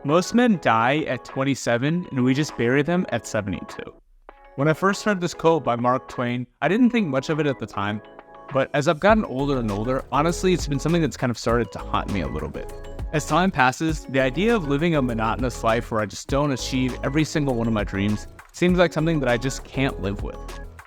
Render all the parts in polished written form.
Most men die at 27 and we just bury them at 72. When I first heard this quote by Mark Twain, I didn't think much of it at the time, but as I've gotten older and older, honestly, it's been something that's kind of started to haunt me a little bit. As time passes, the idea of living a monotonous life where I just don't achieve every single one of my dreams seems like something that I just can't live with.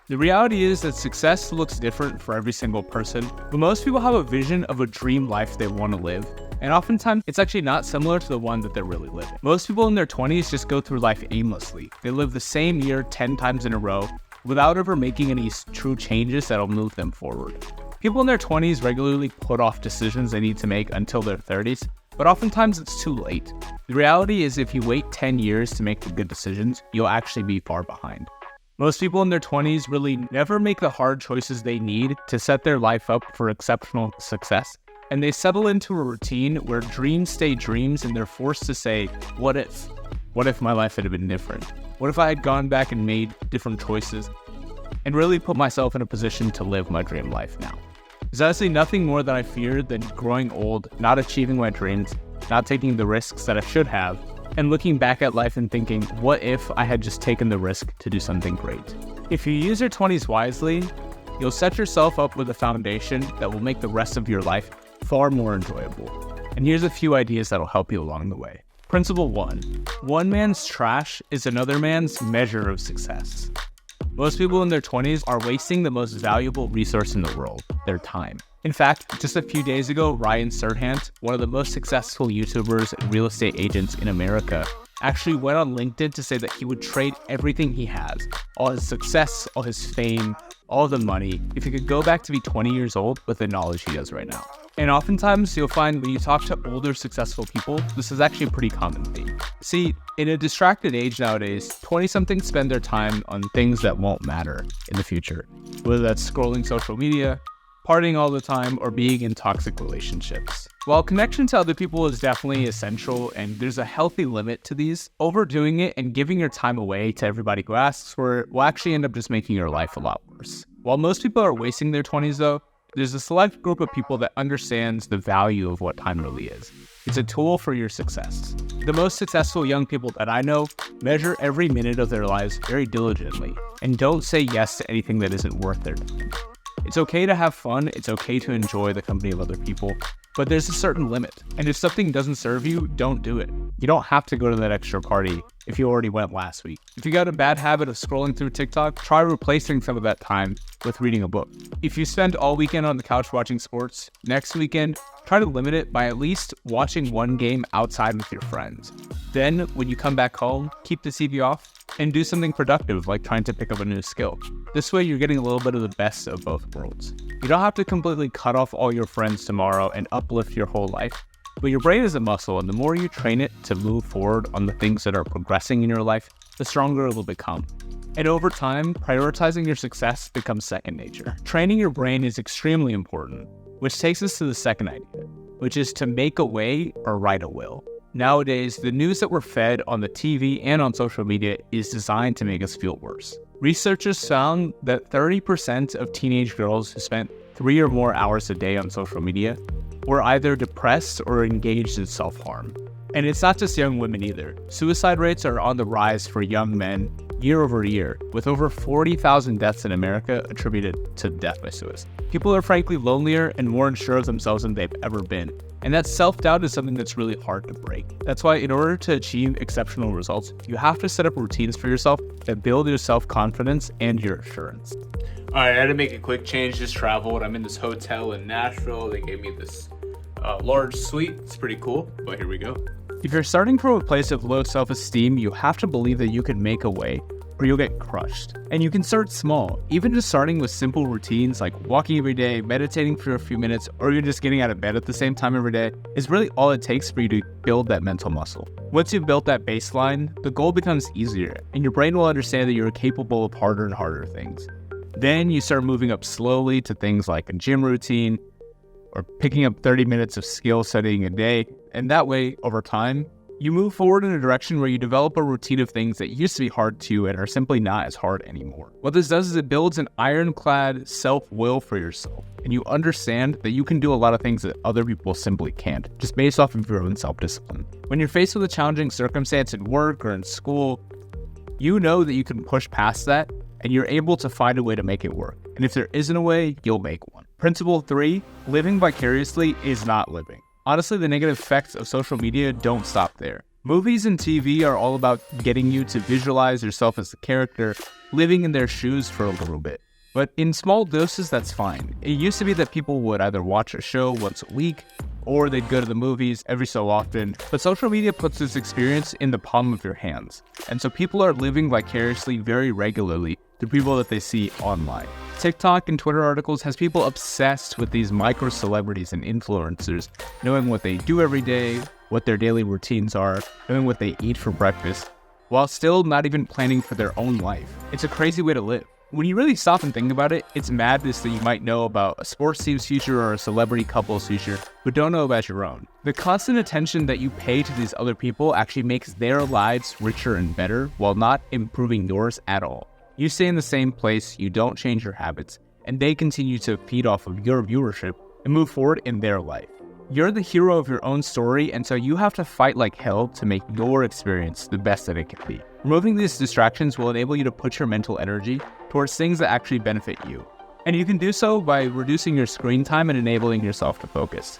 The reality is that success looks different for every single person, but most people have a vision of a dream life they want to live, and oftentimes it's actually not similar to the one that they're really living. Most people in their 20s just go through life aimlessly. They live the same year 10 times in a row without ever making any true changes that'll move them forward. People in their 20s regularly put off decisions they need to make until their 30s, but oftentimes it's too late. The reality is if you wait 10 years to make the good decisions, you'll actually be far behind. Most people in their 20s really never make the hard choices they need to set their life up for exceptional success, and they settle into a routine where dreams stay dreams and they're forced to say, what if? What if my life had been different? What if I had gone back and made different choices and really put myself in a position to live my dream life now? There's honestly nothing more that I feared than growing old, not achieving my dreams, not taking the risks that I should have, and looking back at life and thinking, what if I had just taken the risk to do something great? If you use your 20s wisely, you'll set yourself up with a foundation that will make the rest of your life far more enjoyable. And here's a few ideas that'll help you along the way. Principle 1. One man's trash is another man's measure of success. Most people in their 20s are wasting the most valuable resource in the world, their time. In fact, just a few days ago, Ryan Serhant, one of the most successful YouTubers and real estate agents in America, actually went on LinkedIn to say that he would trade everything he has, all his success, all his fame, all the money, if he could go back to be 20 years old with the knowledge he does right now. And oftentimes you'll find when you talk to older successful people, this is actually a pretty common theme. See, in a distracted age nowadays, 20-somethings spend their time on things that won't matter in the future, whether that's scrolling social media, partying all the time, or being in toxic relationships. While connection to other people is definitely essential and there's a healthy limit to these, overdoing it and giving your time away to everybody who asks for it will actually end up just making your life a lot worse. While most people are wasting their 20s though, there's a select group of people that understands the value of what time really is. It's a tool for your success. The most successful young people that I know measure every minute of their lives very diligently and don't say yes to anything that isn't worth their time. It's okay to have fun, it's okay to enjoy the company of other people, but there's a certain limit. And if something doesn't serve you, don't do it. You don't have to go to that extra party if you already went last week. If you got a bad habit of scrolling through TikTok, try replacing some of that time with reading a book. If you spend all weekend on the couch watching sports, next weekend, try to limit it by at least watching one game outside with your friends. Then, when you come back home, keep the TV off and do something productive like trying to pick up a new skill. This way, you're getting a little bit of the best of both worlds. You don't have to completely cut off all your friends tomorrow and uplift your whole life, but your brain is a muscle, and the more you train it to move forward on the things that are progressing in your life, the stronger it will become. And over time, prioritizing your success becomes second nature. Training your brain is extremely important, which takes us to the second idea, which is to make a way or write a will. Nowadays, the news that we're fed on the TV and on social media is designed to make us feel worse. Researchers found that 30% of teenage girls who spent 3 or more hours a day on social media were either depressed or engaged in self-harm. And it's not just young women either. Suicide rates are on the rise for young men year over year, with over 40,000 deaths in America attributed to death by suicide. People are frankly lonelier and more unsure of themselves than they've ever been. And that self-doubt is something that's really hard to break. That's why in order to achieve exceptional results, you have to set up routines for yourself that build your self-confidence and your assurance. All right, I had to make a quick change. Just traveled. I'm in this hotel in Nashville. They gave me this large suite. It's pretty cool, but here we go. If you're starting from a place of low self-esteem, you have to believe that you can make a way or you'll get crushed. And you can start small, even just starting with simple routines like walking every day, meditating for a few minutes, or you're just getting out of bed at the same time every day is really all it takes for you to build that mental muscle. Once you've built that baseline, the goal becomes easier and your brain will understand that you're capable of harder and harder things. Then you start moving up slowly to things like a gym routine or picking up 30 minutes of skill studying a day. And that way, over time, You move forward in a direction where you develop a routine of things that used to be hard to you and are simply not as hard anymore. What this does is it builds an ironclad self-will for yourself, and you understand that you can do a lot of things that other people simply can't, just based off of your own self-discipline. When you're faced with a challenging circumstance in work or in school, you know that you can push past that, and you're able to find a way to make it work. And if there isn't a way, you'll make one. Principle 3, living vicariously is not living. Honestly, the negative effects of social media don't stop there. Movies and TV are all about getting you to visualize yourself as the character, living in their shoes for a little bit. But in small doses, that's fine. It used to be that people would either watch a show once a week, or they'd go to the movies every so often. But social media puts this experience in the palm of your hands. And so people are living vicariously very regularly through people that they see online. TikTok and Twitter articles has people obsessed with these micro celebrities and influencers, knowing what they do every day, what their daily routines are, knowing what they eat for breakfast, while still not even planning for their own life. It's a crazy way to live. When you really stop and think about it, it's madness that you might know about a sports team's future or a celebrity couple's future, but don't know about your own. The constant attention that you pay to these other people actually makes their lives richer and better, while not improving yours at all. You stay in the same place, you don't change your habits, and they continue to feed off of your viewership and move forward in their life. You're the hero of your own story, and so you have to fight like hell to make your experience the best that it can be. Removing these distractions will enable you to put your mental energy towards things that actually benefit you. And you can do so by reducing your screen time and enabling yourself to focus.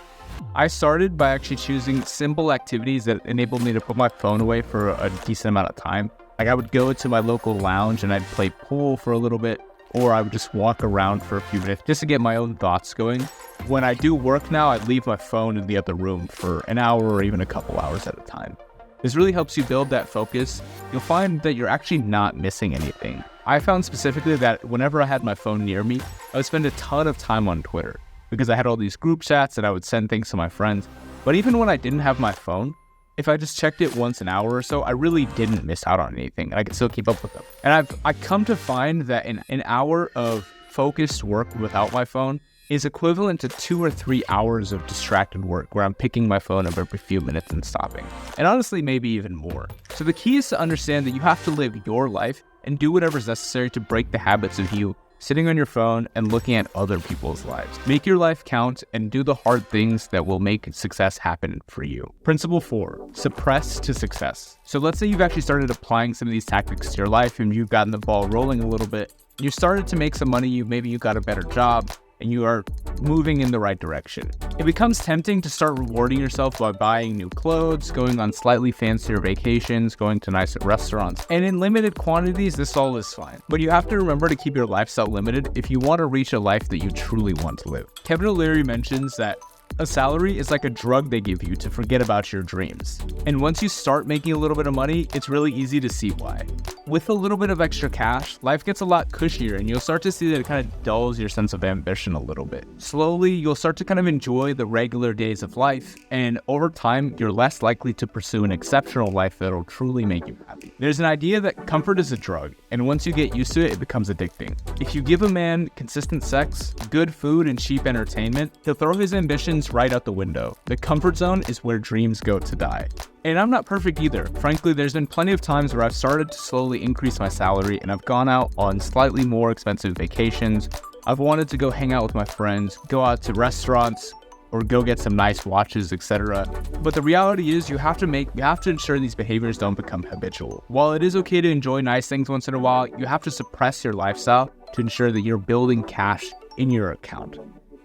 I started by actually choosing simple activities that enabled me to put my phone away for a decent amount of time. Like I would go to my local lounge and I'd play pool for a little bit, or I would just walk around for a few minutes just to get my own thoughts going. When I do work now, I leave my phone in the other room for an hour or even a couple hours at a time. This really helps you build that focus. You'll find that you're actually not missing anything. I found specifically that whenever I had my phone near me, I would spend a ton of time on Twitter because I had all these group chats and I would send things to my friends. But even when I didn't have my phone, if I just checked it once an hour or so, I really didn't miss out on anything, and I could still keep up with them. And I've come to find that an hour of focused work without my phone is equivalent to 2 or 3 hours of distracted work where I'm picking my phone up every few minutes and stopping. And honestly, maybe even more. So the key is to understand that you have to live your life and do whatever's necessary to break the habits of you sitting on your phone and looking at other people's lives. Make your life count and do the hard things that will make success happen for you. Principle 4, suppress to success. So let's say you've actually started applying some of these tactics to your life and you've gotten the ball rolling a little bit. You started to make some money, maybe you got a better job, and you are moving in the right direction. It becomes tempting to start rewarding yourself by buying new clothes, going on slightly fancier vacations, going to nicer restaurants. And in limited quantities, this all is fine. But you have to remember to keep your lifestyle limited if you want to reach a life that you truly want to live. Kevin O'Leary mentions that a salary is like a drug they give you to forget about your dreams. And once you start making a little bit of money, it's really easy to see why. With a little bit of extra cash, life gets a lot cushier and you'll start to see that it kind of dulls your sense of ambition a little bit. Slowly, you'll start to kind of enjoy the regular days of life, and over time, you're less likely to pursue an exceptional life that'll truly make you happy. There's an idea that comfort is a drug, and once you get used to it, it becomes addicting. If you give a man consistent sex, good food, and cheap entertainment, he'll throw his ambitions right out the window. The comfort zone is where dreams go to die. And I'm not perfect either. Frankly, there's been plenty of times where I've started to slowly increase my salary and I've gone out on slightly more expensive vacations. I've wanted to go hang out with my friends, go out to restaurants, or go get some nice watches, etc. But the reality is you have to ensure these behaviors don't become habitual. While it is okay to enjoy nice things once in a while, you have to suppress your lifestyle to ensure that you're building cash in your account.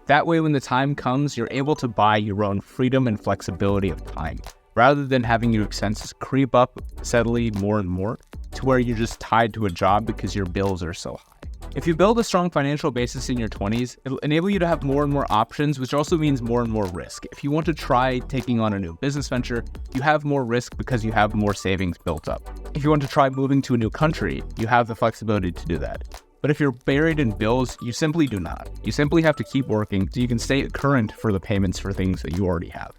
That way, when the time comes, you're able to buy your own freedom and flexibility of time, rather than having your expenses creep up steadily more and more to where you're just tied to a job because your bills are so high. If you build a strong financial basis in your 20s, it'll enable you to have more and more options, which also means more and more risk. If you want to try taking on a new business venture, you have more risk because you have more savings built up. If you want to try moving to a new country, you have the flexibility to do that. But if you're buried in bills, you simply do not. You simply have to keep working so you can stay current for the payments for things that you already have.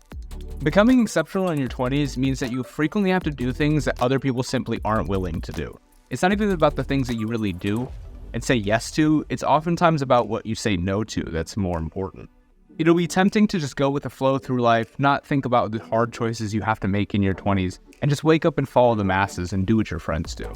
Becoming exceptional in your 20s means that you frequently have to do things that other people simply aren't willing to do. It's not even about the things that you really do and say yes to. It's oftentimes about what you say no to that's more important. It'll be tempting to just go with the flow through life, not think about the hard choices you have to make in your 20s, and just wake up and follow the masses and do what your friends do.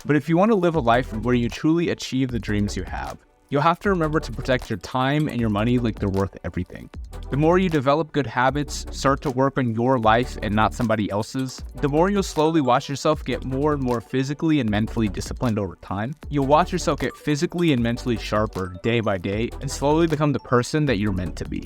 But if you want to live a life where you truly achieve the dreams you have, you'll have to remember to protect your time and your money like they're worth everything. The more you develop good habits, start to work on your life and not somebody else's, the more you'll slowly watch yourself get more and more physically and mentally disciplined over time. You'll watch yourself get physically and mentally sharper day by day and slowly become the person that you're meant to be.